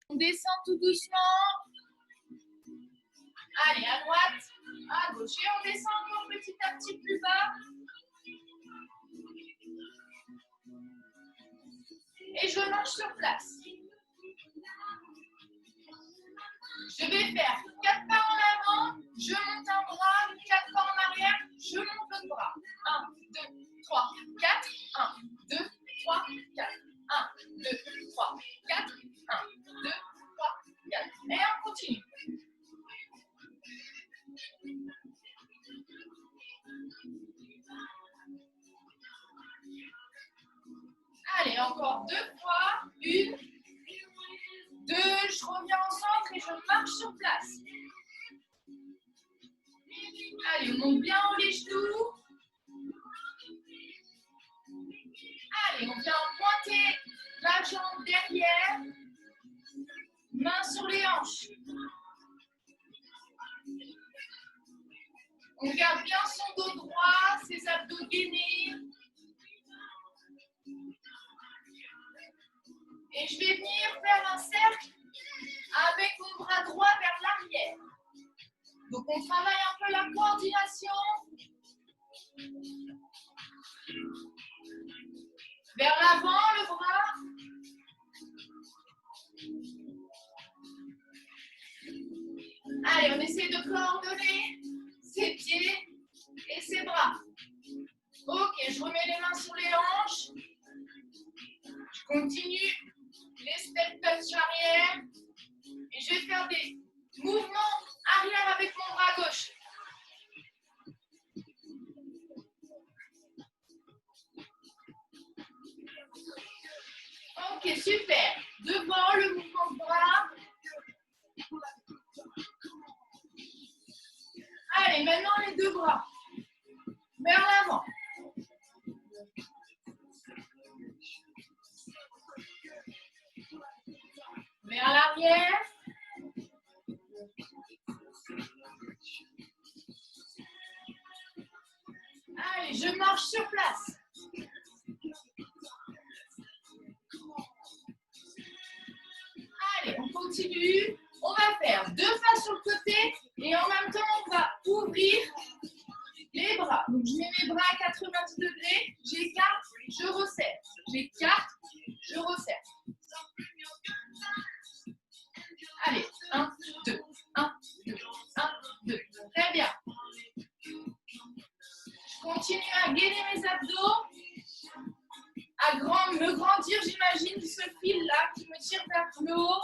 On descend tout doucement. Allez, à droite, à gauche. Et on descend encore petit à petit plus bas. Et je marche sur place. Je vais faire 4 pas en avant, je monte un bras, 4 pas en arrière, je monte l'autre bras. 1, 2, 3, 4. 1, 2, 3, 4. 1, 2, 3, 4. 1, 2, 3, 4. Et on continue. Allez, encore 2 fois. 1, 2, je reviens au centre et je marche sur place. Allez, on monte bien haut les genoux. Allez, on vient pointer la jambe derrière. Main sur les hanches. On garde bien son dos droit, ses abdos gainés. Et je vais venir faire un cercle avec mon bras droit vers l'arrière. Donc on travaille un peu la coordination. Vers l'avant, le bras. Allez, on essaie de coordonner ses pieds et ses bras. Ok, je remets les mains sur les hanches. Je continue les step touch arrière. Et je vais faire des mouvements arrière avec mon bras gauche. Ok, super. Devant, le mouvement de bras. Allez, maintenant les deux bras. Vers l'avant. Vers l'arrière. Allez, je marche sur place. Allez, on continue. On va faire 2 pas sur le côté et en même temps, on va ouvrir les bras. Donc, je mets mes bras à 90 degrés. J'écarte, je resserre. J'écarte, je resserre. Allez, 1, 2, 1, 2, 1, 2. Très bien. Je continue à gainer mes abdos, à me grandir, j'imagine, ce fil-là qui me tire vers le haut.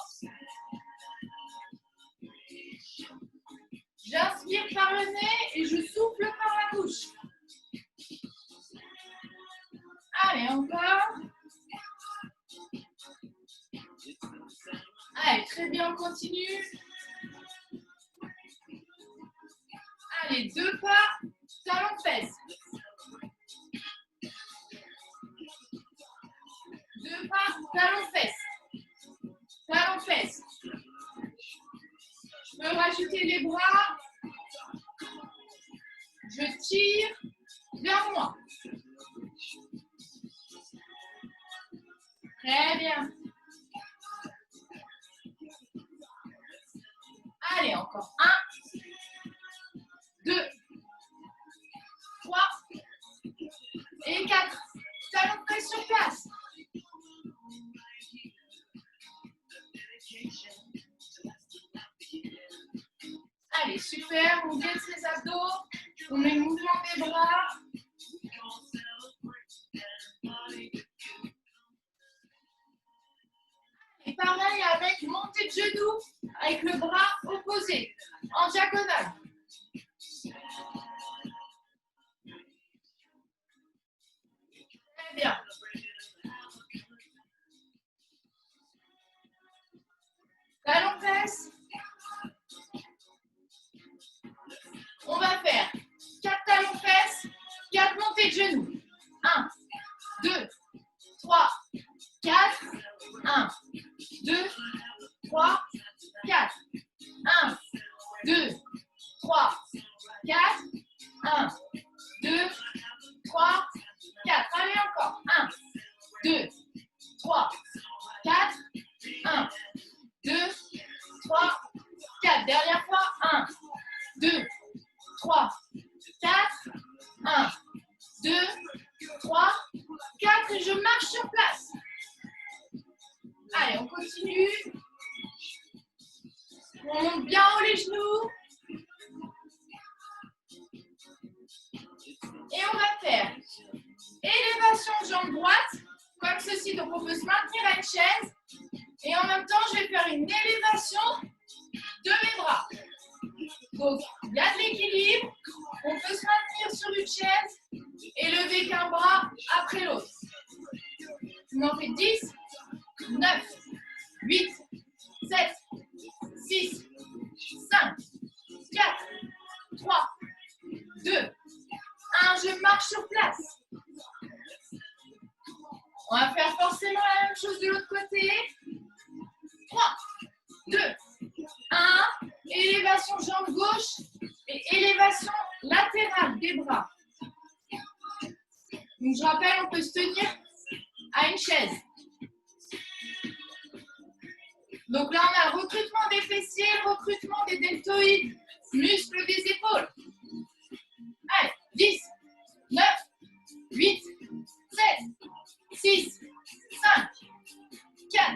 J'inspire par le nez et je souffle par la bouche. Allez, encore. Allez, très bien, on continue. Allez, 2 pas, talon fesse. 2 pas, talon fesse. Talon fesse. Je peux rajouter les bras. Je tire vers moi. Très bien. Allez, encore 1, 2, 3 et 4. Talon presse sur place. Allez, super. On gaine ses abdos. On met le mouvement des bras. Et pareil avec montée de genoux, avec le bras opposé, en diagonale. Très bien. Talon presse. On va faire 4 talons fesses, 4 montées de genoux. 1, 2, 3, 4. 1, 2, 3, 4. 1, 2, 3, 4. 1, 2, 3, 4. Allez, encore. 1, je marche sur place. Allez, on continue. On monte bien haut les genoux. Et on va faire élévation jambe droite, comme ceci. Donc, on peut se maintenir à une chaise. Et en même temps, je vais faire une élévation de mes bras. Donc, il y a de l'équilibre. On peut se maintenir sur une chaise et lever qu'un bras après l'autre. On en fait 10, 9, 8, 7, 6, 5, 4, 3, 2, 1. Je marche sur place. On va faire forcément la même chose de l'autre côté. 3, 2, 1. Élévation jambe gauche et élévation latérale des bras. Donc, je rappelle, on peut se tenir à une chaise. Donc là, on a le recrutement des fessiers, le recrutement des deltoïdes, muscles des épaules. Allez, 10, 9, 8, 7, 6, 5, 4,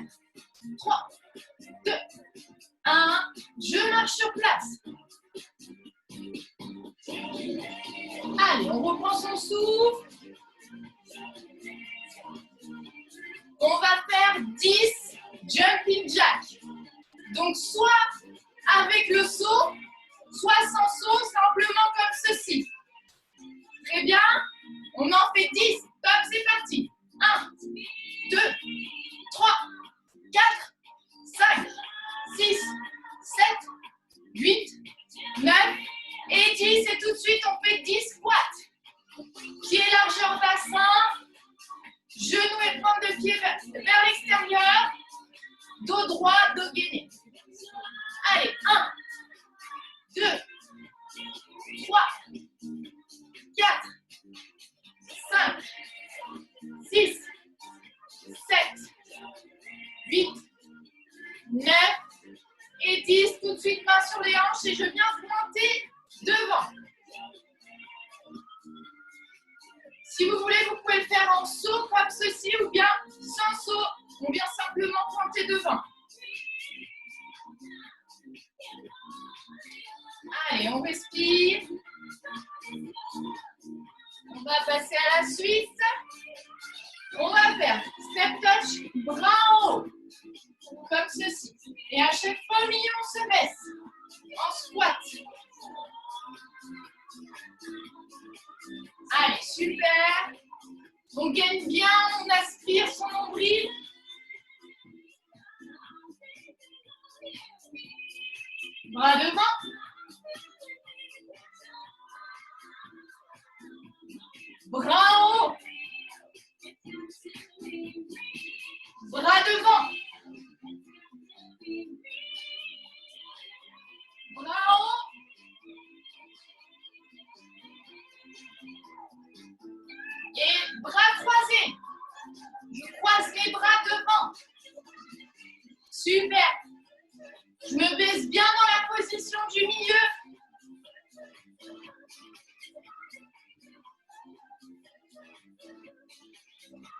3, 2, 1. Je marche sur place. Allez, on reprend son souffle. On va faire 10 jumping jack. Donc, soit avec le saut, soit sans saut, simplement comme ceci. Très bien. On en fait 10. Top, c'est parti. 1, 2, 3, 4, 5, 6, 7, 8, 9 et 10. Et tout de suite, on fait 10 squats. Pied largeur bassin. Genoux et pointe de pied vers l'extérieur. Dos droit, dos gainé. Allez, 1, 2, 3, 4, 5, 6, 7, 8, 9 et 10. Tout de suite, main sur les hanches et je viens pointer devant. Si vous voulez, vous pouvez le faire en saut comme ceci ou bien sans saut. On vient simplement pointer devant. Allez, on respire. On va passer à la suite. On va faire step touch, bras en haut. Comme ceci. Et à chaque fois, le milieu, on se baisse. En squat. Allez, super. On gaine bien, on aspire son nombril. Bras devant. Bras en haut. Bras devant. Bras en haut. Et bras croisés. Je croise les bras devant. Super. Je me baisse bien dans la position du milieu.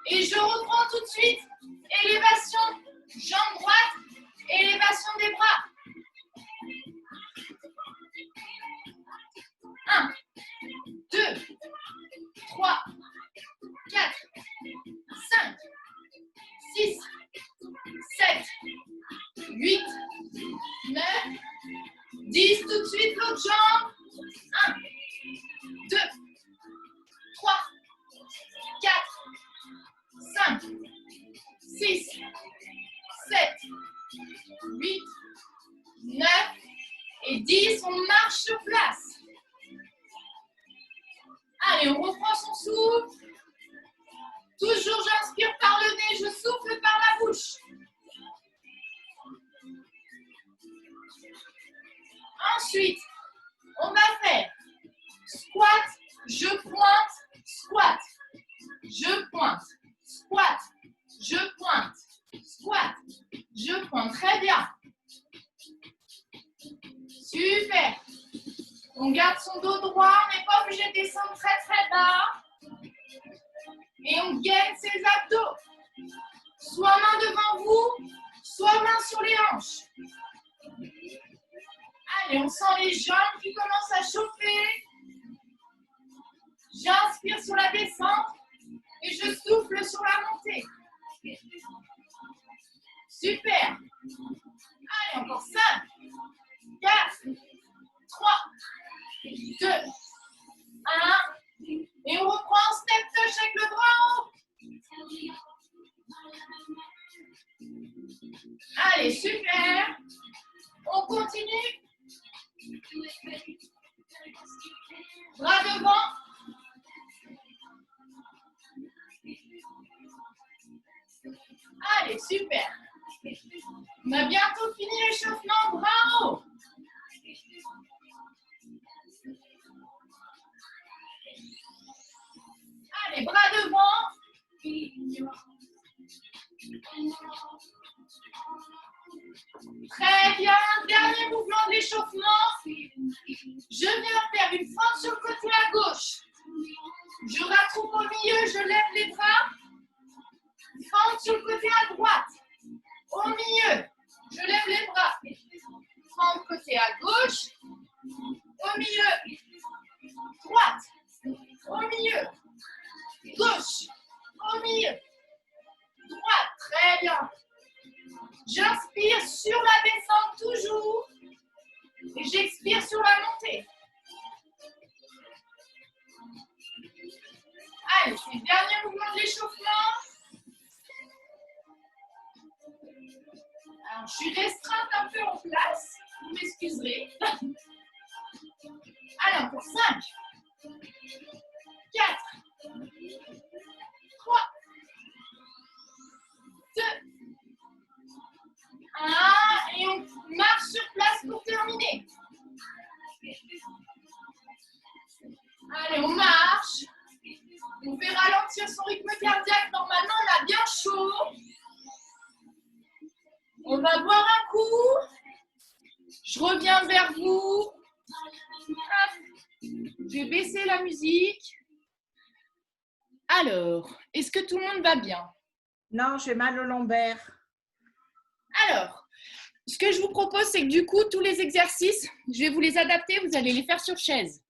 Et je reprends tout de suite. Élévation, jambe droite, élévation des bras. 1, 2, 3, 4, 5, 6, 7, 8, 9, 10. Tout de suite, l'autre jambe. 1, 2, 3, 4, 5, 6, 7, 8, 9 et 10. On marche sur place. Allez, on reprend son souffle. Toujours, j'inspire par le nez, je souffle par la bouche. Ensuite, on va faire squat, je pointe, squat, je pointe, squat, je pointe, squat, je pointe. Très bien. Super. On garde son dos droit, on n'est pas obligé de descendre très très bas. Et on gaine ses abdos. Soit main devant vous, soit main sur les hanches. Allez, on sent les jambes qui commencent à chauffer. J'inspire sur la descente et je souffle sur la montée. Super. Allez, encore 5, 4, 3, 2, 1. Et on reprend step touch avec le bras en haut. Allez, super. On continue. Bras devant. Allez, super. On a bientôt fini l'échauffement, bras en haut. Allez, bras devant. Très bien, dernier mouvement de l'échauffement. Je viens faire une fente sur le côté à gauche. Je rattrape au milieu, je lève les bras. Fente sur le côté à droite. Au milieu, je lève les bras. Fente côté à gauche. Au milieu, droite. Au milieu, gauche. Au milieu, droite. Très bien. J'inspire sur la descente toujours. Et j'expire sur la montée. Allez, c'est le dernier mouvement de l'échauffement. Alors, je suis restreinte un peu en place. Vous m'excuserez. Allez, encore 5, 4, 3, 2, 1. Et on marche sur place pour terminer. Allez, on marche. On fait ralentir son rythme cardiaque. Normalement, on a bien chaud. On va boire un coup. Je reviens vers vous. Hop. Je vais baisser la musique. Alors, est-ce que tout le monde va bien? Non, j'ai mal au lombaire. Alors, ce que je vous propose, c'est que du coup, tous les exercices, je vais vous les adapter. Vous allez les faire sur chaise.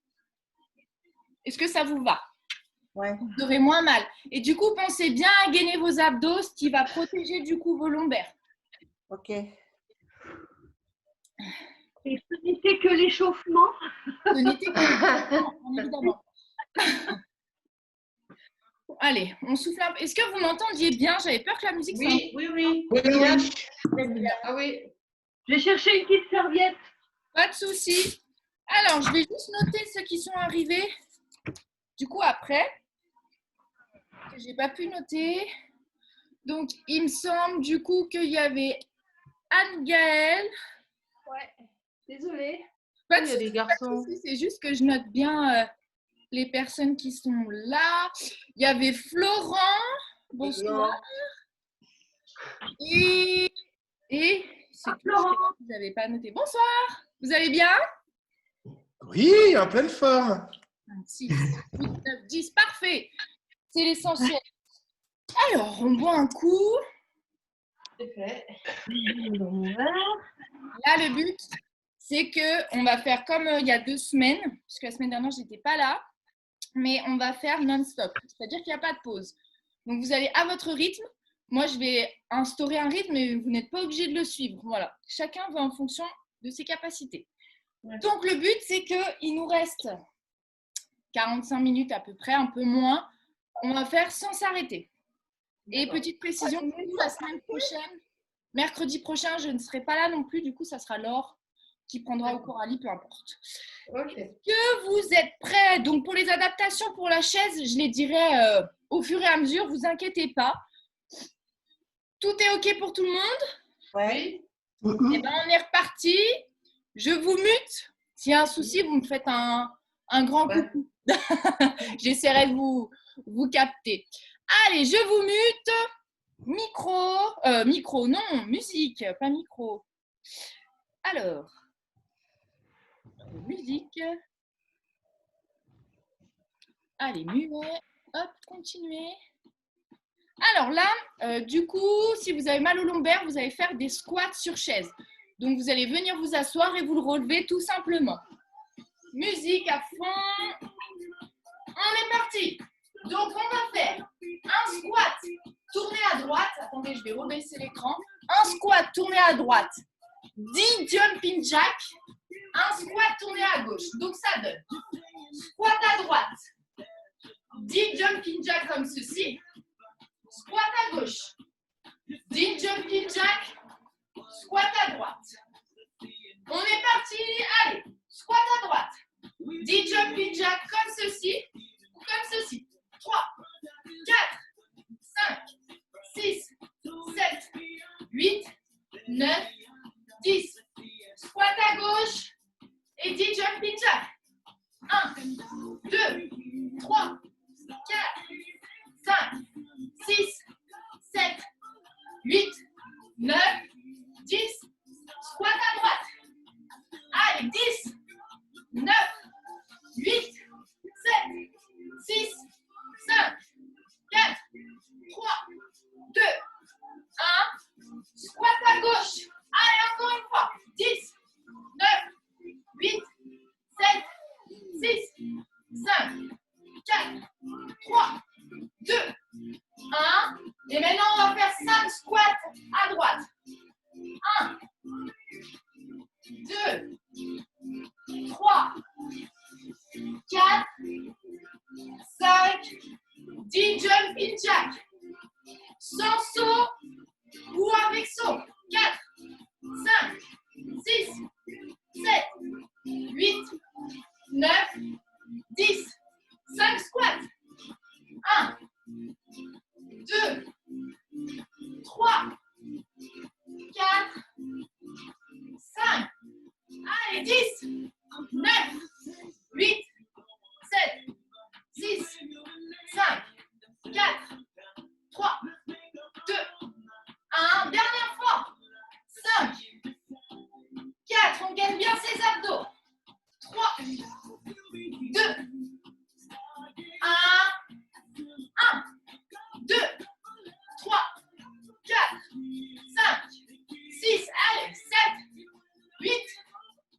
Est-ce que ça vous va? Ouais. Vous aurez moins mal. Et du coup, pensez bien à gainer vos abdos, ce qui va protéger du coup vos lombaires. Ok. Et ce n'était que l'échauffement. Ce n'était que l'échauffement, bien évidemment. Allez, on souffle un peu. Est-ce que vous m'entendiez bien? J'avais peur que la musique soit... Oui. Oui, oui. Ah oui. Je vais chercher une petite serviette. Pas de souci. Alors, je vais juste noter ceux qui sont arrivés. Du coup, après, que j'ai pas pu noter. Donc, il me semble du coup qu'il y avait Anne-Gaëlle. Ouais, désolée. Pas de Il y a des souci, garçons. c'est juste que je note bien les personnes qui sont là. Il y avait Florent. Bonsoir. Et c'est tout, Florent. vous n'avez pas noté. Bonsoir. Vous allez bien? Oui, en pleine forme. 6, 8, 9, 10. Parfait. C'est l'essentiel. Alors, on boit un coup. C'est fait. Là, le but, c'est qu'on va faire comme il y a 2 semaines, puisque la semaine dernière, je n'étais pas là, mais on va faire non-stop, c'est-à-dire qu'il n'y a pas de pause. Donc, vous allez à votre rythme. Moi, je vais instaurer un rythme, mais vous n'êtes pas obligé de le suivre. Voilà, chacun va en fonction de ses capacités. Donc, le but, c'est qu'il nous reste 45 minutes à peu près, un peu moins. On va faire sans s'arrêter. Et petite précision, la semaine prochaine, mercredi prochain, je ne serai pas là non plus. Du coup, ça sera Laure qui prendra au Coralie, peu importe. Ok. Est-ce que vous êtes prêts? Donc, pour les adaptations pour la chaise, je les dirai au fur et à mesure. Vous inquiétez pas. Tout est OK pour tout le monde? Ouais. Eh ben, on est reparti. Je vous mute. S'il y a un souci, vous me faites un grand coucou. J'essaierai de vous capter. Allez, je vous mute. Micro, non, musique, pas micro. Alors, musique. Allez, muet. Hop, continuez. Alors là, du coup, si vous avez mal au lombaire, vous allez faire des squats sur chaise. Donc, vous allez venir vous asseoir et vous le relevez tout simplement. Musique à fond. On est parti. Donc, on va faire un squat tourné à droite. Attendez, je vais rebaisser l'écran. Un squat tourné à droite. 10 jumping jack. Un squat tourné à gauche. Donc, ça donne squat à droite. 10 jumping jack comme ceci. Squat à gauche. 10 jumping jack. Squat à droite. On est parti. Allez, squat à droite. 10 jumping jack comme ceci. Comme ceci. 3, 4, 5, 6, 7, 8, 9, 10. Squat à gauche et 10 jumping jack. 1, 2, 3, 4, 5, 6, 7, 8, 9, 10. Squat à droite. Allez, 10, 9, 8, 7, 6, 5, 4, 3, 2, 1. Squat à gauche. Allez, encore une fois. 10, 9, 8, 7, 6, 5, 4, 3, 2, 1. Et maintenant, on va faire 5 squats à droite. 1, 2, 3, 4, 5, 10 jumping jack. Sans saut ou avec saut. 4, 5, 6, 7, 8, 9, 10. 5 squats. 1, 2, 3, 4, 5. Allez, 10, 9, 8, 7, 6, 5, 4, 3, 2, 1. Dernière fois. 5, 4. On gagne bien ses abdos. 3, 2, 1. 1, 2, 3, 4, 5, 6. Allez, 7, 8,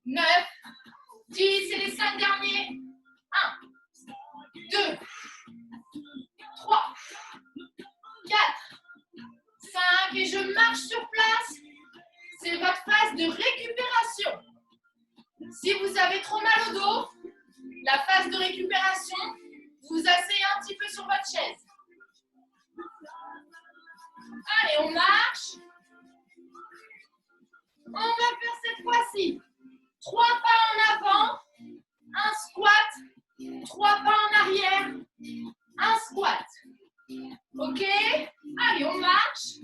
9, 10. Et les 5 derniers. 1, 2, 3, 4, 5. Et je marche sur place. C'est votre phase de récupération. Si vous avez trop mal au dos, la phase de récupération, vous asseyez un petit peu sur votre chaise. Allez, on marche. On va faire cette fois-ci 3 pas en avant, un squat, 3 pas en arrière, un squat. Ok? Allez, on marche.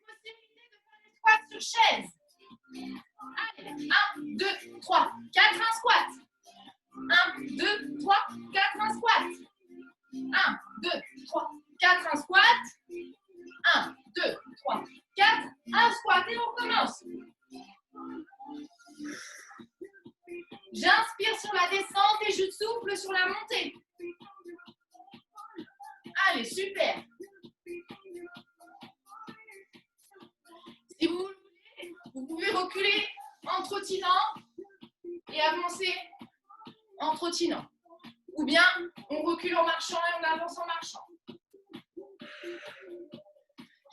Possibilité de faire des squats sur chaise. Allez, 1, 2, 3, 4, un squat. 1, 2, 3, 4, un squat. 1, 2, 3, 4, un squat. 1, 2, 3, 4, un squat. Et on recommence. J'inspire sur la descente et je souffle sur la montée. Allez, super. Si vous voulez, vous pouvez reculer en trottinant et avancer en trottinant. Ou bien, on recule en marchant et on avance en marchant.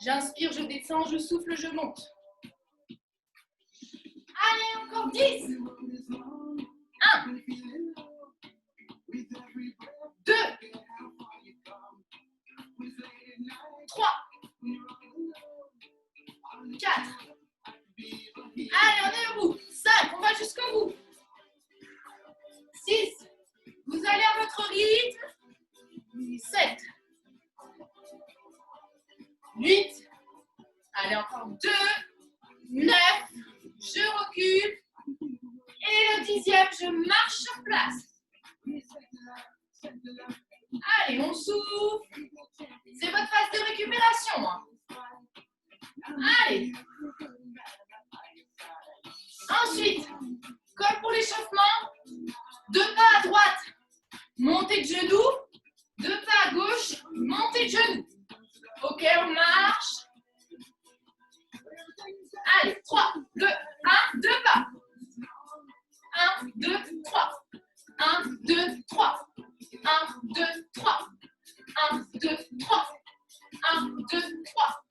J'inspire, je descends, je souffle, je monte. Allez, encore 10. 1, 2, 3, 4. Allez, on est au bout. 5, on va jusqu'au bout. 6, vous allez à votre rythme. 7, 8, allez, encore 2, 9, je recule. Et le 10e, je marche sur place. Allez, on souffle. C'est votre phase de récupération. Hein. Allez. Ensuite, comme pour l'échauffement, 2 pas à droite, montée de genoux. montée de genoux. Ok, on marche. Allez, 3, 2, 1, 2 pas. 1, 2, 3. 1, 2, 3. 1, 2, 3. 1, 2, 3. 1, 2, 3.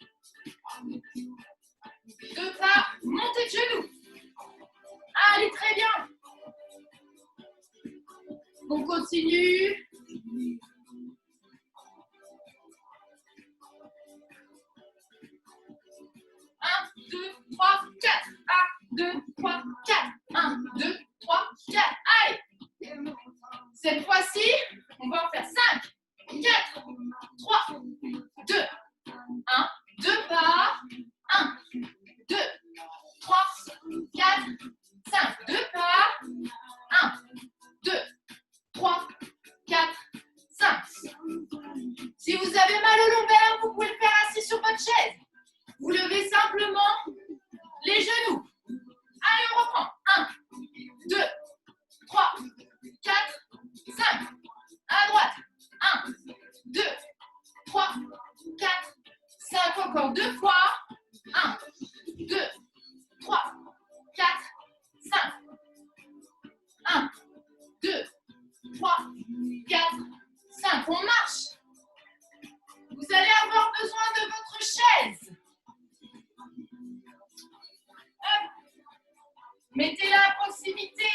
2 pas, montée de genoux. Allez, très bien. On continue. 1, 2, 3, 4. 1, 2, 3, 4. 1, 2, 3, 4. Allez. Cette fois-ci, on va en faire 5, 4, 3, 2, 1, 2 pas. 1, 2, 3, 4, 5. 2 pas. 1, 2, 3, 4, 5. Si vous avez mal au lombaire, vous pouvez le faire assis sur votre chaise. Vous levez simplement les genoux. Allez, on reprend. 1, 2, 3, 4, 5. À droite. 1, 2, 3, 4, 5. Encore 2 fois. 1, 2, 3, 4, 5. 1, 2, 3, 4, 5. On marche. Vous allez avoir besoin de votre chaise. Hop. Mettez-la à proximité.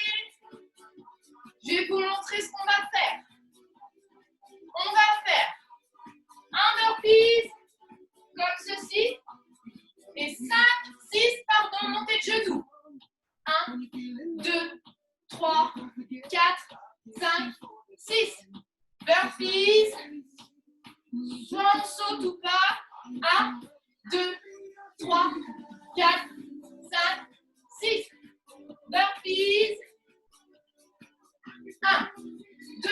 Je vais vous montrer ce qu'on va faire. On va faire un burpees comme ceci et 5, 6, pardon, montée de genoux. 1, 2, 3, 4, 5, 6. Burpees. Soit on saute ou pas. 1, 2, 3, 4, 5, 6. Burpees. 1, 2,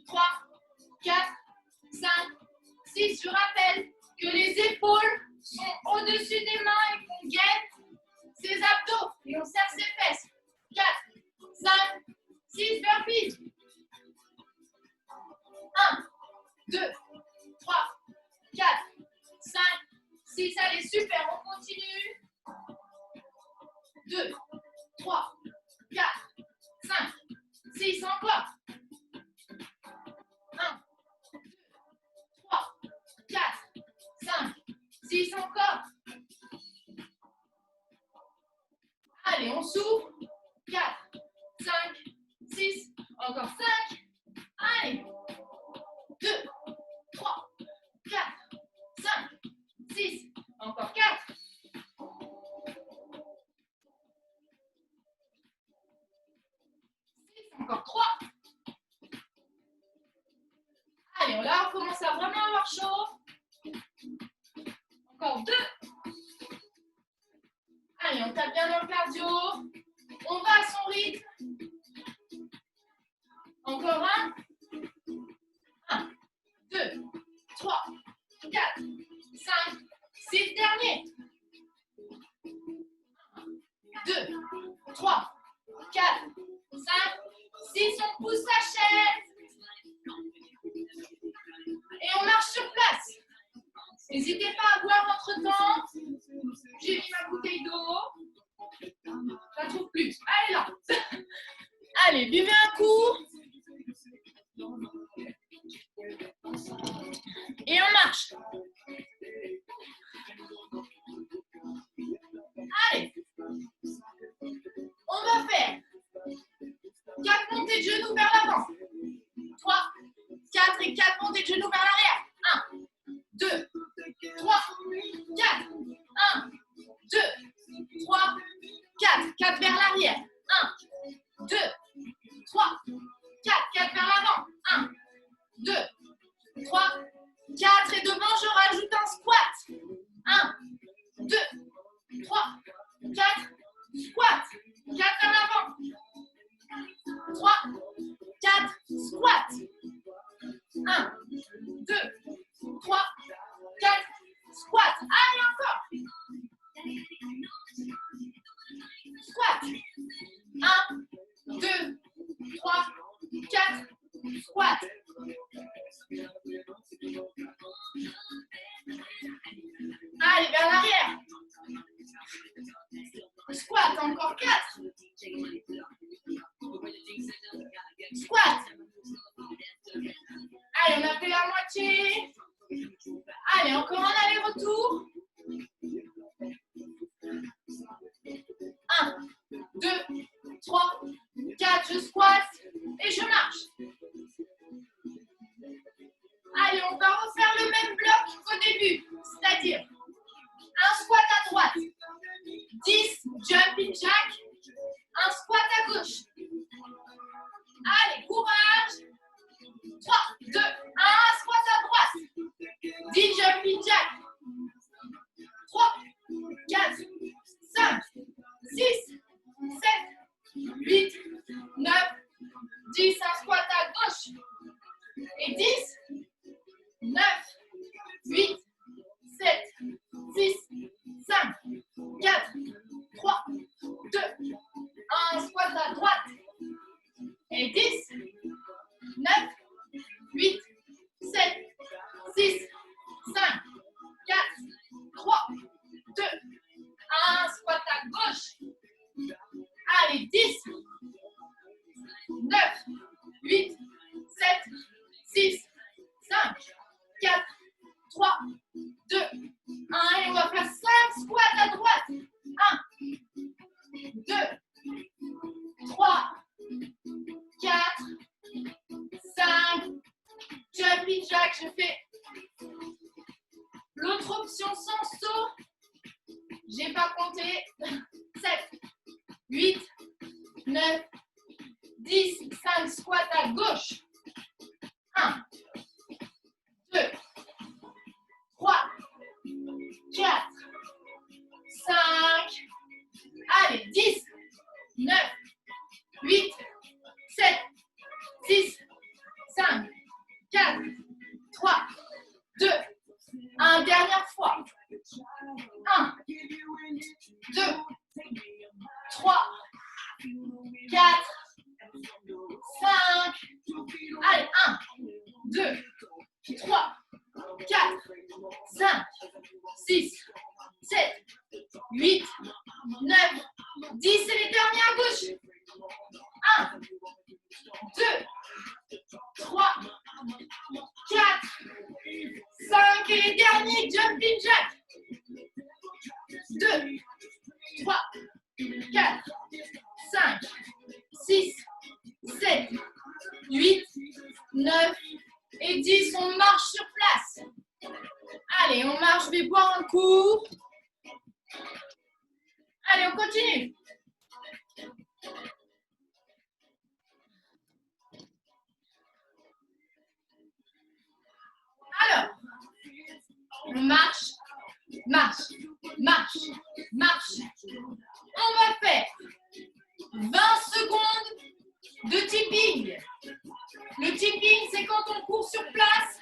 3, 4, 5, 6. Je rappelle que les épaules sont au-dessus des mains et qu'on gaine ses abdos et on serre ses fesses. 4, 5, 6. Burpees. 1, 2, 3, 4, 5, 6. Allez, super, on continue. 2, 3, 4, 5, 6. Encore. 1, 2, 3, 4, 5, 6. Encore. Allez, on s'ouvre. 4, 5, 6. Encore 5. Allez. 2, 3, 4, 5, 6. Encore 4. 6. Encore 3. Allez, là, on commence à vraiment avoir chaud. Encore 2. Allez, on tape bien dans le cardio. On va à son rythme. Encore 1. 1, 2, 3, 4, 5, 6. Dernier. 1, 2, 3, 4, 5, 6. On pousse la chaise. Et on marche sur place. N'hésitez pas à boire entre temps. J'ai mis ma bouteille d'eau. Je la trouve plus. Allez là. Allez, buvez un coup. Et on marche. Allez. On va faire 4 montées de genoux vers l'avant. 3, 4 et 4 montées de genoux vers l'arrière. 1, 2, 3, 4. 1, 2, 3, 4. 4 vers l'arrière. 1, 2, 3, 4. 4 vers l'avant. 1, 2, 3, 4. Et devant, je rajoute un squat. 1, 2, 3, 4. Squat. 4 vers l'avant. 3, 4. Squat. 1, 2, 3, 4. Squat. Allez, encore. Squat. 1, 2, 3, 4. Squat. vers l'arrière. Squat, encore 4. Squat. Allez, on a fait la moitié. Allez, encore un aller-retour. 1, 2, 3, 4, je squatte et je marche. Allez, on va refaire le même bloc qu'au début, c'est-à-dire un squat à droite, 10 jumping jack, un squat à gauche. Allez, courage. 3, 2, 1, squat à droite, 10 jumping jack. 3, 4, 5, 6, 7, 8, 9, 10, un squat à gauche. Et 10, 9, 8, 7, 6, 5, 4, 3, 2, 1, squat à droite. Et 10, 9, 8, 7, 6, 5, 4, 3, 2, 1, squat à gauche. Allez, 10, 9, 8, 7, 6, 5, 4, 3, 2, 1. Et on va faire 5 squats à droite. 1, 2, 3, 4, 5. Jumping jack, je fais l'autre option sans saut. J'ai pas compté. 7, 8, 9, 10, 5 squats à gauche. 1, 2, 3, 4, 5. Allez, 10, 9, 8, 7, 6, 5, 4, 3, 2, 1. Dernière fois. 1, 2, 3, 4, 5. Allez, 1, 2, 3, 4, 5, 6, 7, 8, 9, 10. Et les derniers à gauche. 1, 2, 3, 4, 5. Et les derniers, jumping jack. 2, 3, 4, 5, 6, 7, 8, 9 et 10. On marche sur place. Allez, on marche, je vais boire un coup. Allez, on continue. Alors, on marche, marche, marche, marche. On va faire 20 secondes de tipping. Le tipping, c'est quand on court sur place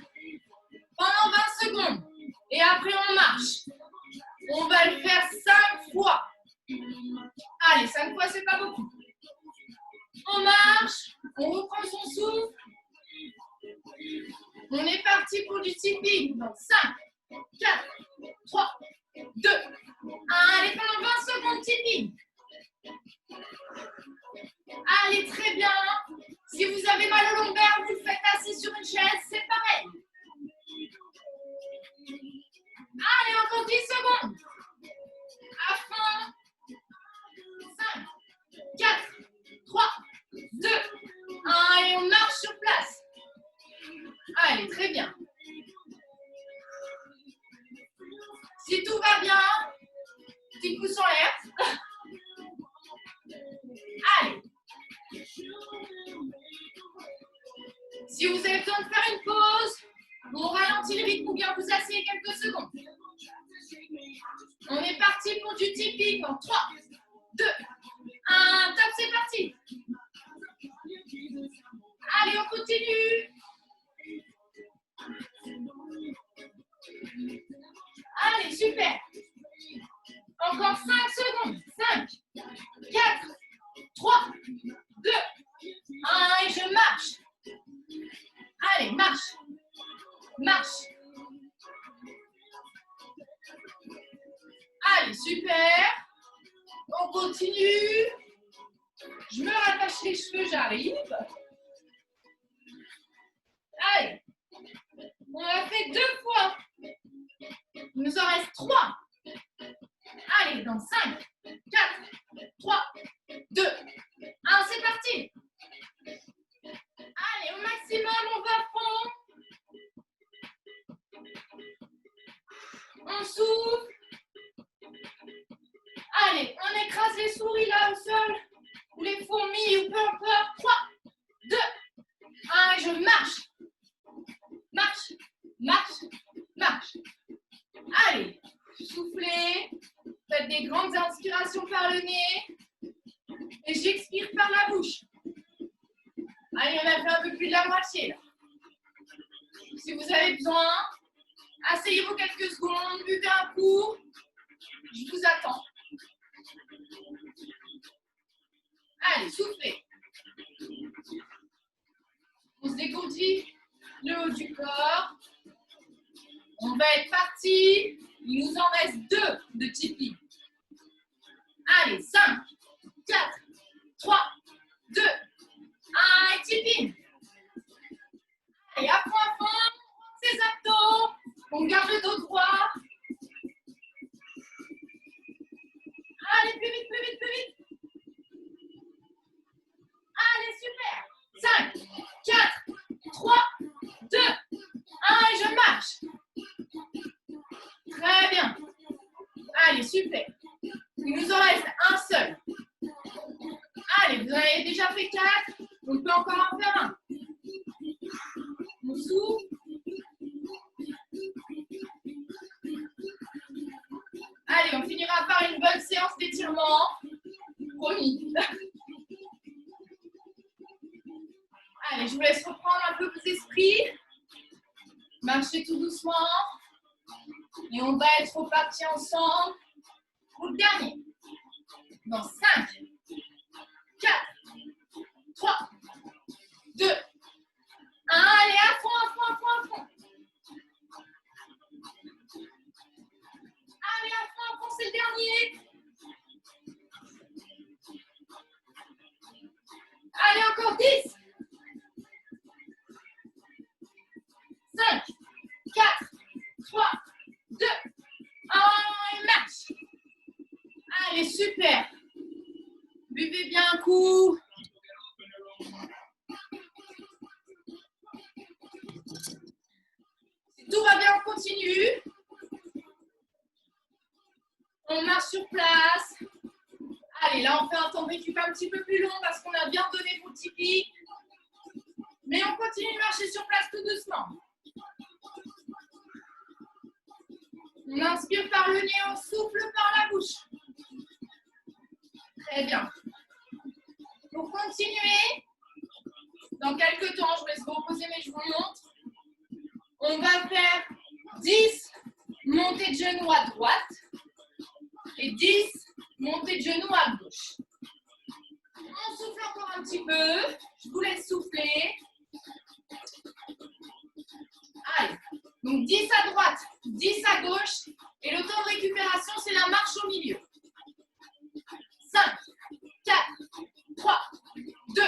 pendant 20 secondes. Et après, on marche. On va le faire 5 fois. Allez, 5 fois, c'est pas beaucoup. On marche, on reprend son souffle. On est parti pour du tipping. Donc 5, 4, 3, 2, 1. Allez, pendant 20 secondes, tipping. Allez, très bien. Si vous avez mal au lombaire, vous le faites assis sur une chaise, c'est pareil. Allez, encore 10 secondes. À fond. 5, 4, 3, 2, 1. Et on marche sur place. Allez, très bien. Si tout va bien, petit pouce en l'air. Allez. Si vous avez besoin de faire une pause, on ralentit le rythme ou bien vous asseyez quelques secondes. On est parti pour du tipping en 3, 2, 1. Top, c'est parti. Allez, on continue. Allez, super. Encore 5 secondes. 5, 4, 3, 2, 1. Et je marche. Allez, marche. Marche. Allez, super. On continue. Je me rattache les cheveux, j'arrive. Allez. On a fait 2 fois. Il nous en reste 3. Allez, dans 5, 4, 3, 2, 1, c'est parti. Allez, au maximum, on va à fond. On souffle. Allez, on écrase les souris là au sol. Ou les fourmis, ou peu importe. 3, 2, 1, et je marche. Marche, marche, marche. Allez, soufflez. Faites des grandes inspirations par le nez. Et j'expire par la bouche. Allez, on a fait un peu plus de la moitié là. Si vous avez besoin, asseyez-vous quelques secondes, buvez un coup. Je vous attends. Allez, soufflez. On se dégourdit le haut du corps. On va être parti. Il nous en reste 2 de Tipeee. Allez, 5, 4, 3, 2, 1 et Tipeee. Allez, à fond, ses abdos. On garde le dos droit. Allez, plus vite, plus vite, plus vite. Allez, super. 5, 4, 3, 2, 1 et je marche. Très bien. Allez, super. Il nous en reste un seul. Allez, vous en avez déjà fait 4. On peut encore en faire un. On souffle. Allez, on finira par une bonne séance d'étirement. Promis. Allez, je vous laisse reprendre un peu vos esprits. Marchez tout doucement. Et on va être repartis ensemble pour le dernier. Dans 5, 4, 3, 2, 1. Allez, à fond, à fond, à fond, à fond. Allez, à fond, c'est le dernier. Allez, encore 10. 5, 4, 3, 2, 1, et marche. Allez, super. Buvez bien un coup. Si tout va bien, on continue. On marche sur place. Allez, là, on fait un temps de récup un petit peu plus long parce qu'on a bien donné pour le Tipeee. Mais on continue de marcher sur place tout doucement. On inspire par le nez, on souffle par la bouche. Très bien. Pour continuer, dans quelques temps, je vous laisse vous reposer, mais je vous montre. On va faire 10 montées de genoux à droite et 10 montées de genoux à gauche. On souffle encore un petit peu. Je vous laisse souffler. Allez. Donc 10 à droite, 10 à gauche. Et le temps de récupération, c'est la marche au milieu. 5, 4, 3, 2,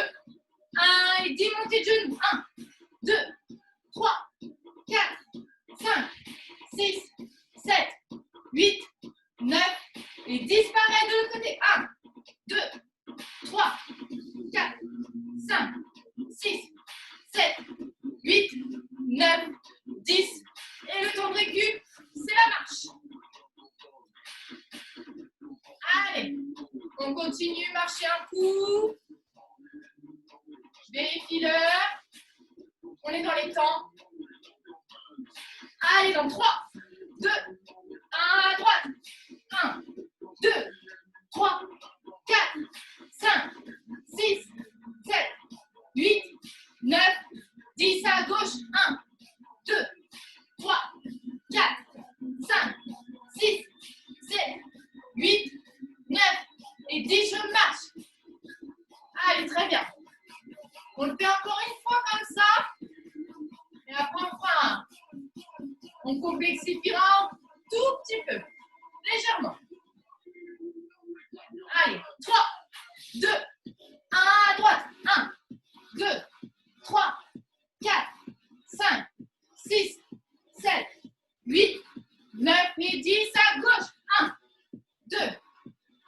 1. Et 10 montées de genoux. 1, 2, 3, 4, 5, 6, 7, 8, 9. Et 10 pareil de l'autre côté. 1, 2, 3, 4, 5, 6, 7, 8, 9, 10. Et le temps de récup, c'est la marche. Allez, on continue, marcher un coup. Je vérifie l'heure. On est dans les temps. Allez, dans 3, 2, 1, à droite. 1, 2, 3, 4, 5, 6, 7, 8, 9, 10 à gauche. 1, 2, 3, 4, 5, 6, 7, 8, 9 et 10, je marche. Allez, très bien. On le fait encore une fois comme ça. Et après, on fera un. On complexifiera un tout petit peu. Légèrement. 3, 2, 1 à droite. 1, 2, 3, 4, 5, 6, 7, 8, 9 et 10 à gauche. 1, 2,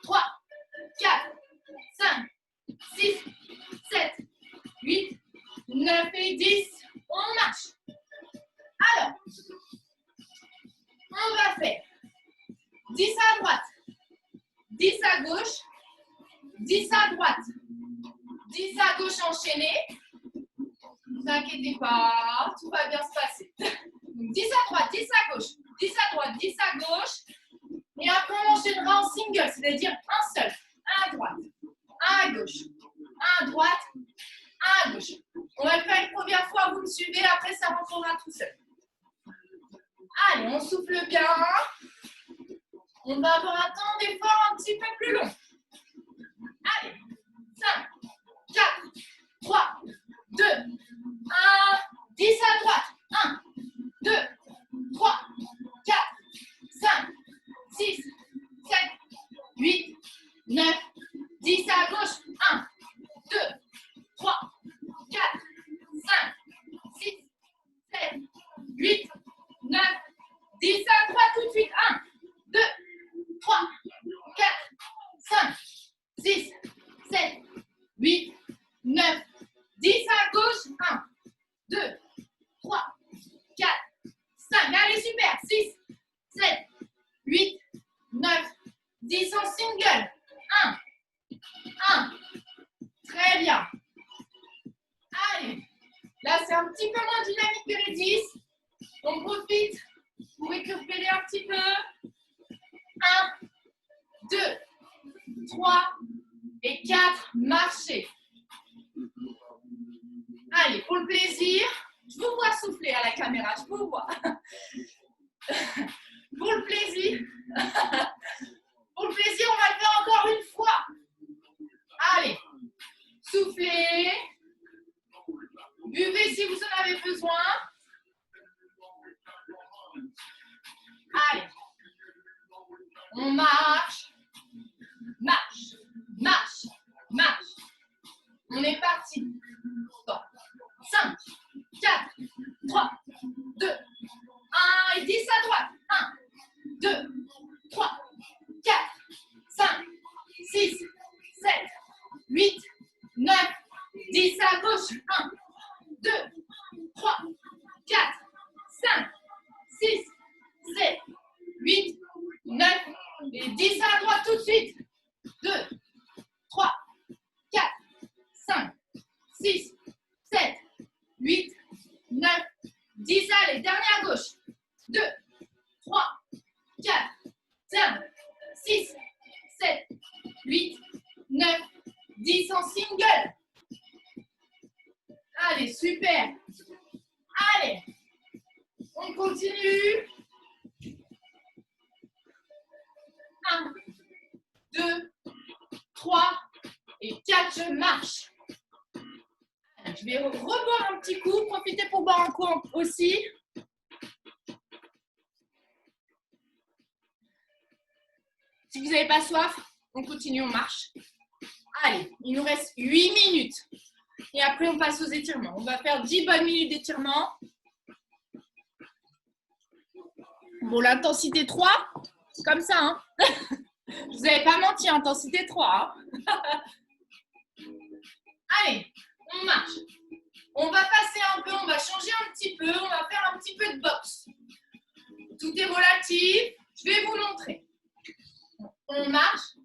3, 4, 5, 6, 7, 8, 9 et 10. On marche. Alors, on va faire 10 à droite, 10 à gauche, 10 à droite, 10 à gauche enchaîné. Ne vous inquiétez pas, tout va bien se passer. Donc 10 à droite, 10 à gauche, 10 à droite, 10 à gauche. Et après, on enchaînera en single, c'est-à-dire un seul. Un à droite, un à gauche, un à droite, un à gauche. On va le faire une première fois, vous me suivez, après ça rentrera tout seul. Allez, on souffle bien. On va avoir un temps d'effort un petit peu plus long. Allez, 5, 4, 3, 2, 1, 10 à droite. 1, 2, 3, 4, 5, 6, 7, 8, 9, 10 à gauche. 1, 2, 3, 4, 5, 6, 7, 8, 9, 10 à droite tout de suite. 1, 2, 3, 4, 5, 6, 7, 8, 9, 10 à gauche. 1, 2, 3, 4, 5. Allez, super. 6, 7, 8, 9, 10 en single. 1, 1. Très bien. Allez. Là, c'est un petit peu moins dynamique que les 10. On profite pour récupérer un petit peu. 1, 2, 3 et 4. Marchez. Allez, pour le plaisir, je vous vois souffler à la caméra, je vous vois. Pour le plaisir, on va le faire encore une fois. Allez, soufflez. Buvez si vous en avez besoin. Allez, on marche, marche, marche, marche. On est parti. 5, 4, 3, 2, 1 et 10 à droite. 1, 2, 3, 4, 5, 6, 7, 8, 9, 10 à gauche. 1, 2, 3, 4, 5, 6, 7, 8, 9 et 10 à droite tout de suite. 2, 3, 4, 5, 6, 7, 8, 9, 10. Allez, dernière à gauche. 2, 3, 4, 5, 6, 7, 8, 9, 10 en single. Allez, super. Allez, on continue. 1, 2, 3 et 4, je marche. Je vais reboire un petit coup. Profitez pour boire un coup aussi. Si vous n'avez pas soif, on continue, on marche. Allez, il nous reste 8 minutes. Et après, on passe aux étirements. On va faire 10 bonnes minutes d'étirement. Bon, l'intensité 3, c'est comme ça. Hein. Je vous avais pas menti, intensité 3. Hein. Allez, on marche. On va passer un peu, on va changer un petit peu, on va faire un petit peu de boxe. Tout est relatif. Je vais vous montrer. On marche.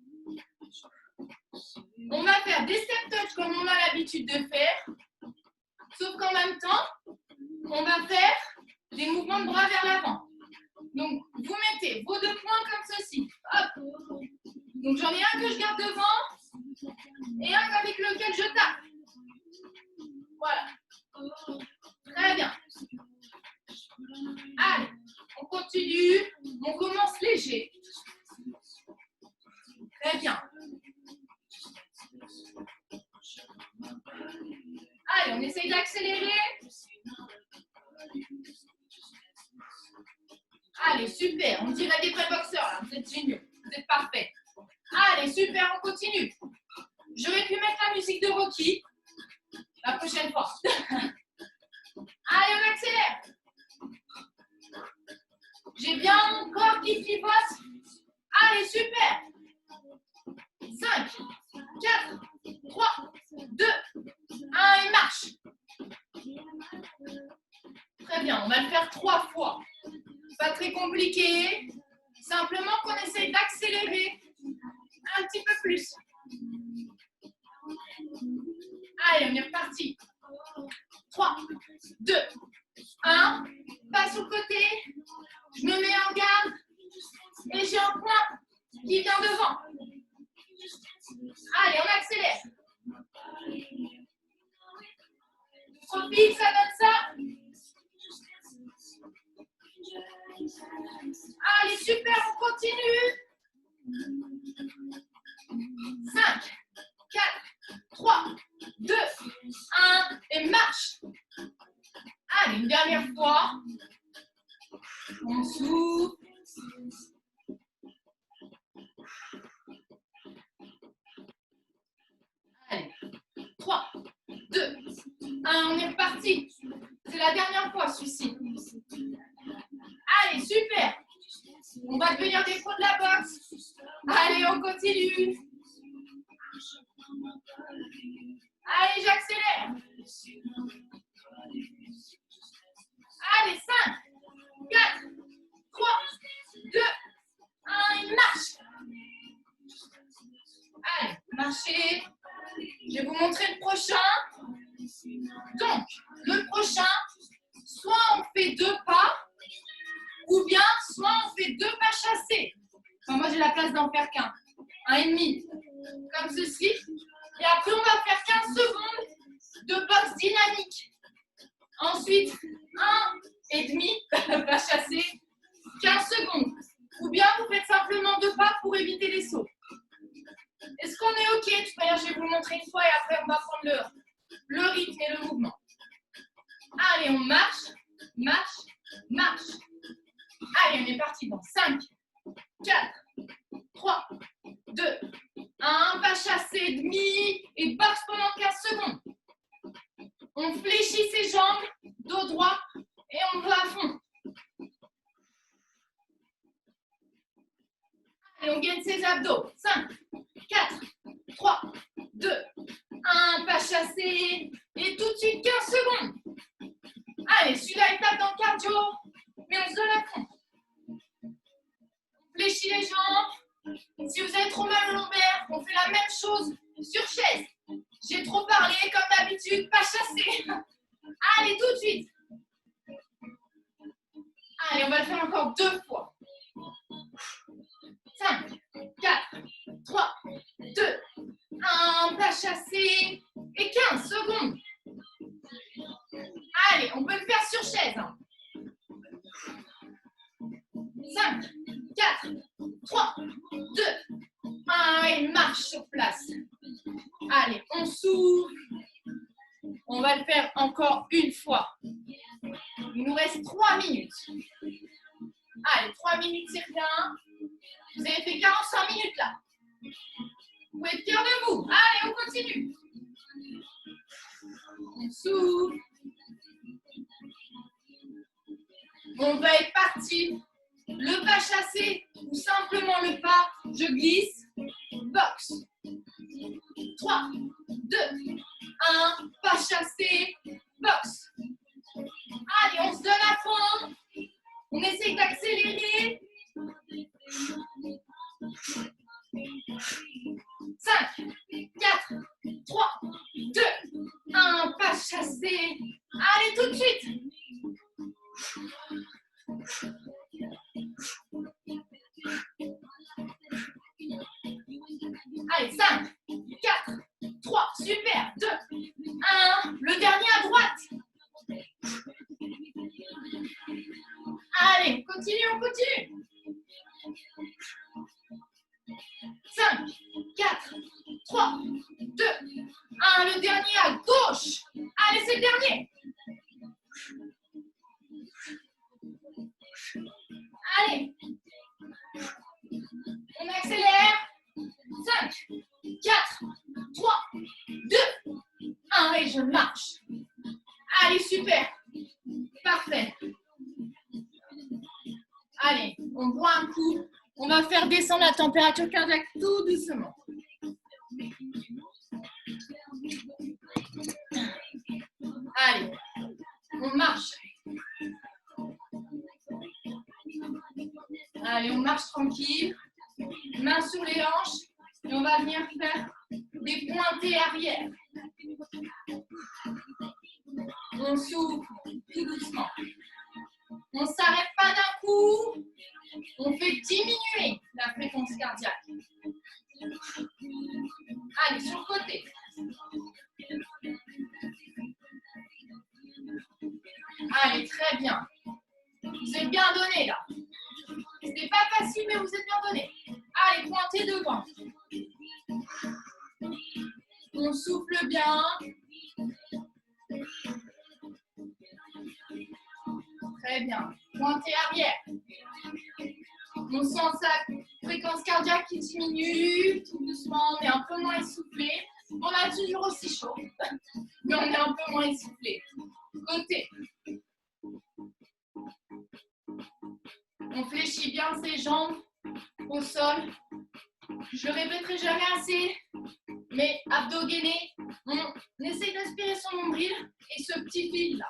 On va faire des step touch comme on a l'habitude de faire. Sauf qu'en même temps, on va faire des mouvements de bras vers l'avant. Donc, vous mettez vos 2 poings comme ceci. Hop. Donc, j'en ai un que je garde devant et un avec lequel je tape. Voilà. Très bien. Allez, on continue. On commence léger. Très bien. Allez, on essaye d'accélérer. Allez, super. On dirait des vrais boxeurs, là. Vous êtes géniaux. Vous êtes parfaits. Allez, super, on continue. J'aurais pu mettre la musique de Rocky la prochaine fois. Allez, on accélère. J'ai bien mon corps qui pivote. Allez, super. 5, 4, 3, 2, 1 et marche. Très bien, on va le faire 3 fois. Pas très compliqué. Simplement qu'on essaye d'accélérer un petit peu plus. Allez, on est reparti. 3, 2, 1. Pas sur le côté. Je me mets en garde. Et j'ai un point qui vient devant. Allez, on accélère. Sophie, ça donne ça. Allez, super, on continue. 5, 4, 3, 2, 1 et marche. Allez, une dernière fois. On souffle. Allez, 3, 2, 1, on est reparti. C'est la dernière fois celui-ci. Allez, super. On va devenir des pros de la boxe. Allez, on continue. Allez, j'accélère. Allez, 5, 4, 3, 2, 1, et marche. Allez, marchez. Je vais vous montrer le prochain. Donc, le prochain, soit on fait 2 pas, ou bien soit on fait 2 pas chassés. Enfin, moi, j'ai la place d'en faire qu'un. 1,5. Comme ceci. Et après, on va faire 15 secondes de boxe dynamique. Ensuite, 1,5 pas chassé, 15 secondes. Ou bien vous faites simplement 2 pas pour éviter les sauts. Est-ce qu'on est OK? De toute manière, je vais vous le montrer une fois et après, on va prendre le rythme et le mouvement. Allez, on marche, marche, marche. Allez, on est parti dans 5, 4, 3, 2, 1, pas chassé, demi et boxe pendant 15 secondes. On fléchit ses jambes, dos droit et on va à fond. Et on gagne ses abdos. 5, 4, 3, 2, 1, pas chassé. Et tout de suite 15 secondes. Allez, celui-là, il tape dans le cardio, mais on se donne à fond. On fléchit les jambes. Si vous avez trop mal au lombaire, on fait la même chose sur chaise. J'ai trop parlé, comme d'habitude, pas chassé. Allez, tout de suite. Allez, on va le faire encore 2 fois. 5, 4, 3, 2, 1, pas chassé. Et 15 secondes. Allez, on peut le faire sur chaise. 5, 4, 3, 2, 1, et marche sur place. Allez, on souffle. On va le faire encore une fois. Il nous reste 3 minutes. Allez, 3 minutes, c'est rien. Vous avez fait 45 minutes là. Vous pouvez être fiers de vous. Allez, on continue. On souffle. On va être parti. Le pas chassé ou simplement le pas, je glisse. Boxe. 3, 2, 1, pas chassé. Boxe. Allez, on se donne à fond. On essaye d'accélérer. 5, 4, 3, 2, 1, pas chassé. Allez, tout de suite. Allez, 5, 4, 3, super, 2, 1. Le dernier à droite. Allez, on continue, on continue. 5, 4, 3, 2, 1. Le dernier à gauche. Allez, c'est le dernier. Allez. On accélère. je marche. Allez, super. Parfait. Allez, on boit un coup. On va faire descendre la température cardiaque tout doucement. Allez, on marche. Allez, on marche tranquille. Mains sur les hanches. Et on va venir faire des pointées arrière. On souffle tout doucement. On ne s'arrête pas d'un coup. On fait diminuer la fréquence cardiaque. Allez, sur le côté. Allez, très bien. Vous êtes bien donné là. C'est pas facile, mais vous êtes bien donné. Allez, pointez devant. On souffle bien. Très bien. Pointez arrière. On sent sa fréquence cardiaque qui diminue tout doucement. On est un peu moins essoufflé. On a toujours aussi chaud, mais on est un peu moins essoufflé. Côté. On fléchit bien ses jambes au sol. Je répéterai jamais assez, mais abdos gainés. On essaye d'aspirer son nombril et ce petit fil là.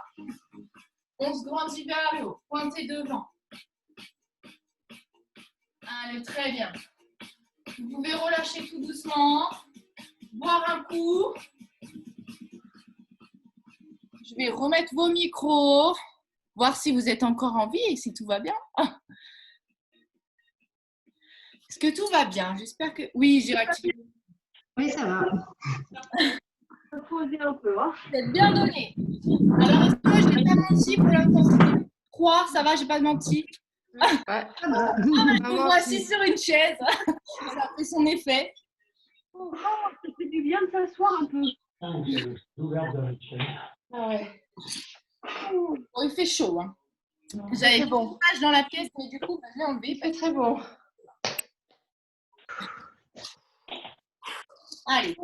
On se grandit vers le haut, pointez devant. Allez, très bien. Vous pouvez relâcher tout doucement, boire un coup. Je vais remettre vos micros, voir si vous êtes encore en vie et si tout va bien. Est-ce que tout va bien? J'espère que... Oui, j'ai activé. Oui, ça va. Je vais poser un peu. Hein. Vous êtes bien donné. Alors, est-ce que je n'ai pas menti pour l'intensité? 3, ça va, j'ai pas menti. Ouais. Je vous vois assis sur une chaise. Ça a fait son effet. Oh, ça fait du bien de s'asseoir un peu. Ah ouais. Bon, il fait chaud. Hein. J'avais bon dans la pièce, mais du coup, je l'ai enlevé. C'est très bon. Allez,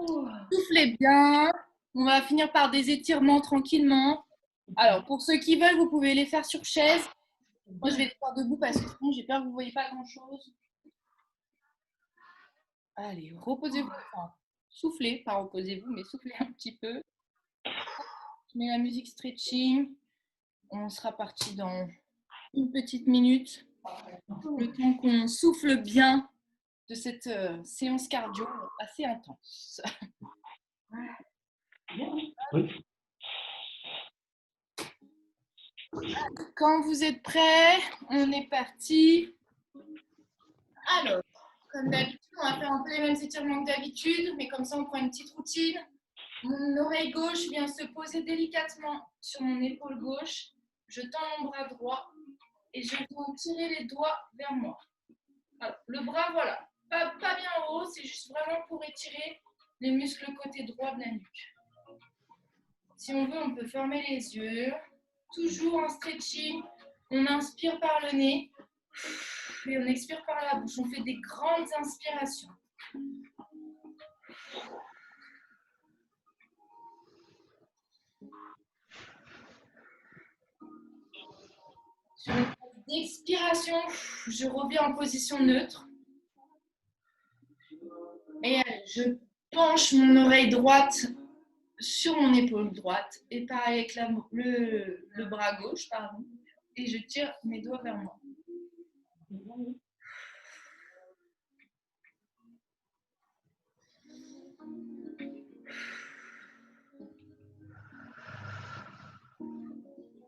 soufflez bien. On va finir par des étirements tranquillement. Alors, pour ceux qui veulent, vous pouvez les faire sur chaise. Moi, je vais les faire debout parce que sinon, j'ai peur que vous ne voyez pas grand-chose. Allez, reposez-vous. Enfin, soufflez, pas reposez-vous, mais soufflez un petit peu. Je mets la musique stretching. On sera parti dans une petite minute. Le temps qu'on souffle bien de cette séance cardio assez intense. Quand vous êtes prêts, on est parti. Alors, comme d'habitude, on va faire un peu les mêmes étirements que d'habitude, mais comme ça, on prend une petite routine. Mon oreille gauche vient se poser délicatement sur mon épaule gauche. Je tends mon bras droit et je viens tirer les doigts vers moi. Alors, le bras, voilà, pas bien haut, c'est juste vraiment pour étirer les muscles côté droit de la nuque. Si on veut, on peut fermer les yeux. Toujours en stretching. On inspire par le nez et on expire par la bouche. On fait des grandes inspirations. Sur une phase d'expiration, je reviens en position neutre. Et je penche mon oreille droite sur mon épaule droite et pareil avec le bras gauche, pardon, et je tire mes doigts vers moi.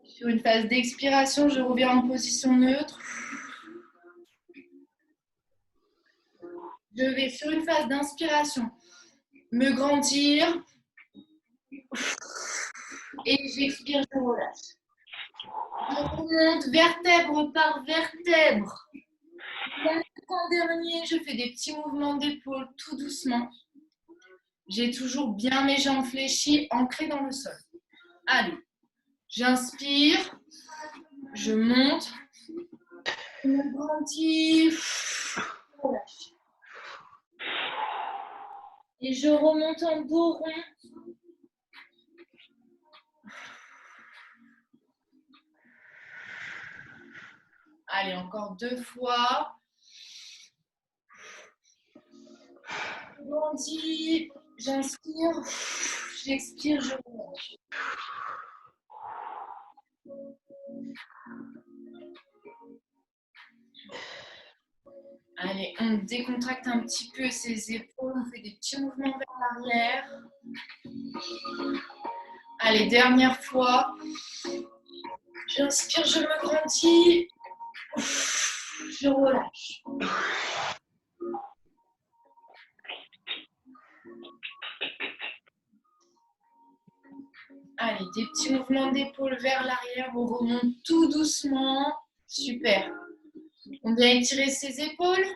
Sur une phase d'expiration, je reviens en position neutre. Je vais sur une phase d'inspiration me grandir et j'expire, je relâche. Je remonte vertèbre par vertèbre. En dernier, je fais des petits mouvements d'épaule tout doucement. J'ai toujours bien mes jambes fléchies, ancrées dans le sol. Allez, j'inspire, je monte, je me grandis, je relâche. Et je remonte en dos rond. Allez, encore 2 fois. Je grandis, j'inspire, j'expire, je relâche. Allez, on décontracte un petit peu ses épaules, on fait des petits mouvements vers l'arrière. Allez, dernière fois. J'inspire, je me grandis. Je relâche. Allez, des petits mouvements d'épaule vers l'arrière. On remonte tout doucement. Super. On vient étirer ses épaules.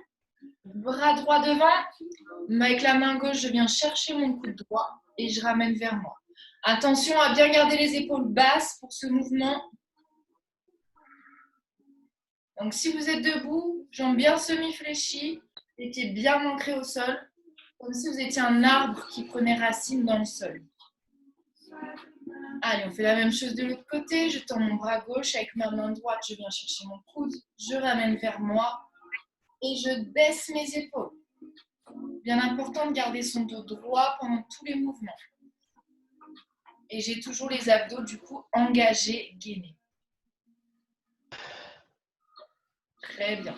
Bras droit devant. Avec la main gauche, je viens chercher mon coude droit et je ramène vers moi. Attention à bien garder les épaules basses pour ce mouvement. Donc, si vous êtes debout, jambes bien semi-fléchies, les pieds bien ancrés au sol, comme si vous étiez un arbre qui prenait racine dans le sol. Allez, on fait la même chose de l'autre côté. Je tends mon bras gauche avec ma main droite. Je viens chercher mon coude. Je ramène vers moi et je baisse mes épaules. Bien important de garder son dos droit pendant tous les mouvements. Et j'ai toujours les abdos, du coup, engagés, gainés. Très bien.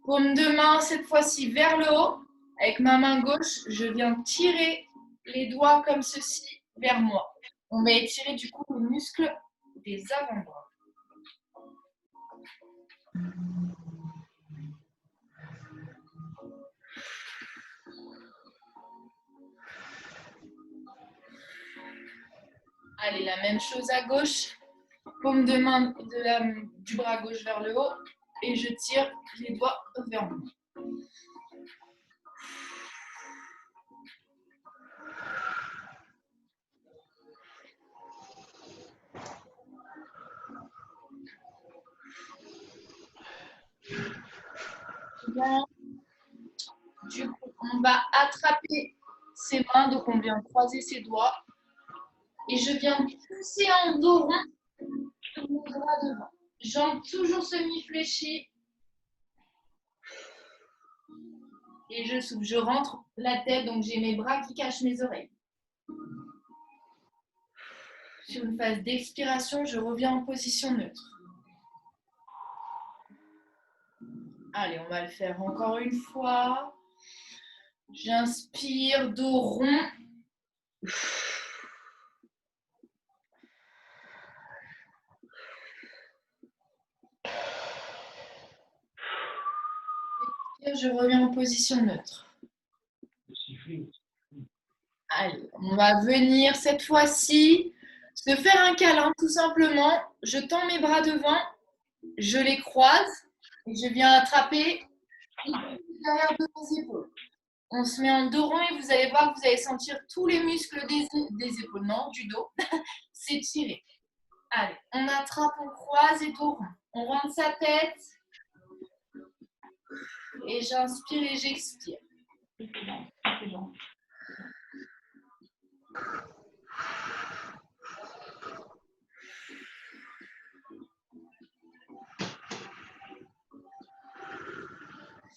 Paume de main, cette fois-ci, vers le haut. Avec ma main gauche, je viens tirer les doigts comme ceci vers moi. On va étirer du coup le muscle des avant-bras. Allez, la même chose à gauche. Paume de main du bras gauche vers le haut. Et je tire les doigts vers moi. Bien. Du coup, on va attraper ses mains, donc on vient croiser ses doigts. Et je viens pousser en dos rond mon bras devant. Jambes toujours semi-fléchies. Et je souffle, je rentre la tête, donc j'ai mes bras qui cachent mes oreilles. Sur une phase d'expiration, je reviens en position neutre. Allez, on va le faire encore une fois. J'inspire, dos rond. Je reviens en position neutre. Allez, on va venir cette fois-ci se faire un câlin tout simplement. Je tends mes bras devant, je les croise et je viens attraper derrière de mes épaules. On se met en dos rond et vous allez voir que vous allez sentir tous les muscles des épaules, non, du dos, s'étirer. Allez, on attrape, on croise et dos rond. On rentre sa tête et j'inspire et j'expire.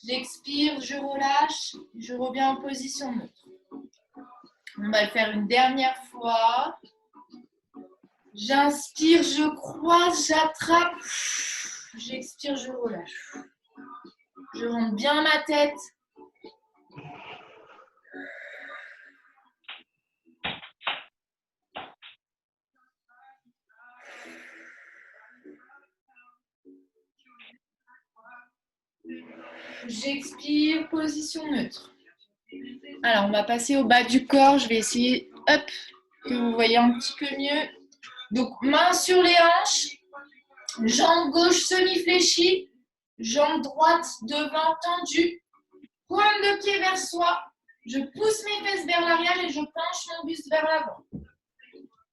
J'expire, je relâche, je reviens en position neutre. On va le faire une dernière fois. J'inspire, je croise, j'attrape. J'expire, je relâche. Je rentre bien ma tête. J'expire, position neutre. Alors, on va passer au bas du corps. Je vais essayer, hop, que vous voyez un petit peu mieux. Donc, main sur les hanches, jambe gauche semi-fléchie, jambe droite devant tendue, pointe de pied vers soi. Je pousse mes fesses vers l'arrière et je penche mon buste vers l'avant.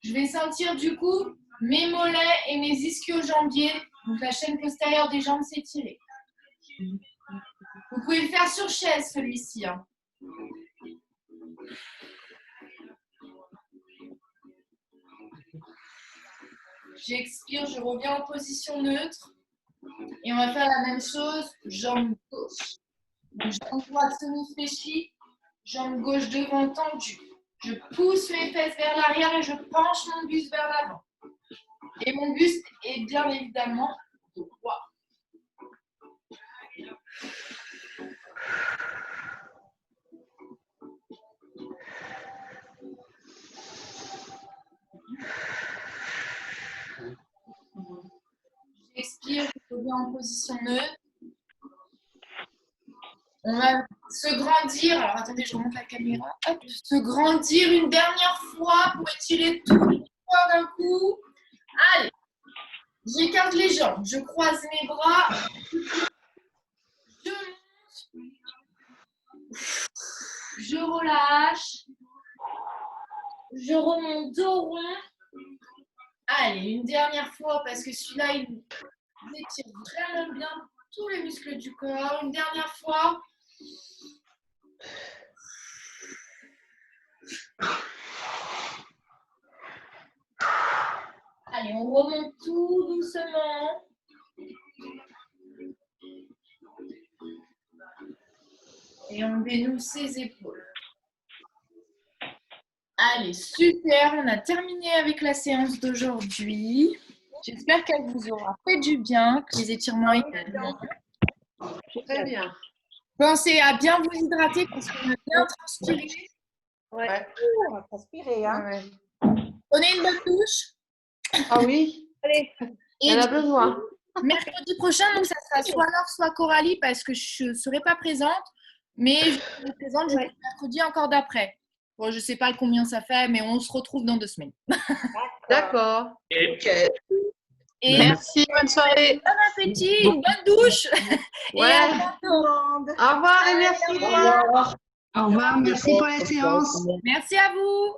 Je vais sentir du coup mes mollets et mes ischio-jambiers, donc la chaîne postérieure des jambes s'étirer. Vous pouvez le faire sur chaise, celui-ci. Hein. J'expire, je reviens en position neutre. Et on va faire la même chose, jambe gauche. Donc, jambe droite semi-fléchie, jambe gauche devant tendue. Je pousse mes fesses vers l'arrière et je penche mon buste vers l'avant. Et mon buste est bien évidemment droit. J'expire, je reviens en position neutre. On va se grandir. Alors attendez, je remonte la caméra. Hop, se grandir une dernière fois pour étirer tout le corps d'un coup. Allez, j'écarte les jambes, je croise mes bras. Je monte. Je relâche. Je remonte dos rond. Allez, une dernière fois parce que celui-là, il étire vraiment bien tous les muscles du corps. Une dernière fois. Allez, on remonte tout doucement. Et on dénoue ses épaules. Allez, super, on a terminé avec la séance d'aujourd'hui. J'espère qu'elle vous aura fait du bien, que les étirements également. Très bien. Pensez à bien vous hydrater parce qu'on a bien transpiré. Ouais. On va transpirer, hein. Ouais. Prenez une bonne douche. Ah oui, Allez. Et elle a besoin. mercredi prochain, donc ça sera soit Laure, soit Coralie parce que je ne serai pas présente. Mais je serai présente le mercredi encore d'après. Bon, je ne sais pas combien ça fait, mais on se retrouve dans 2 semaines. D'accord. Ok. Et Merci, bonne soirée. bon appétit, une bonne douche. Et Ouais. à Tout bientôt. le monde. Au revoir et merci. Au revoir. Au revoir, merci pour la séance. Merci à vous.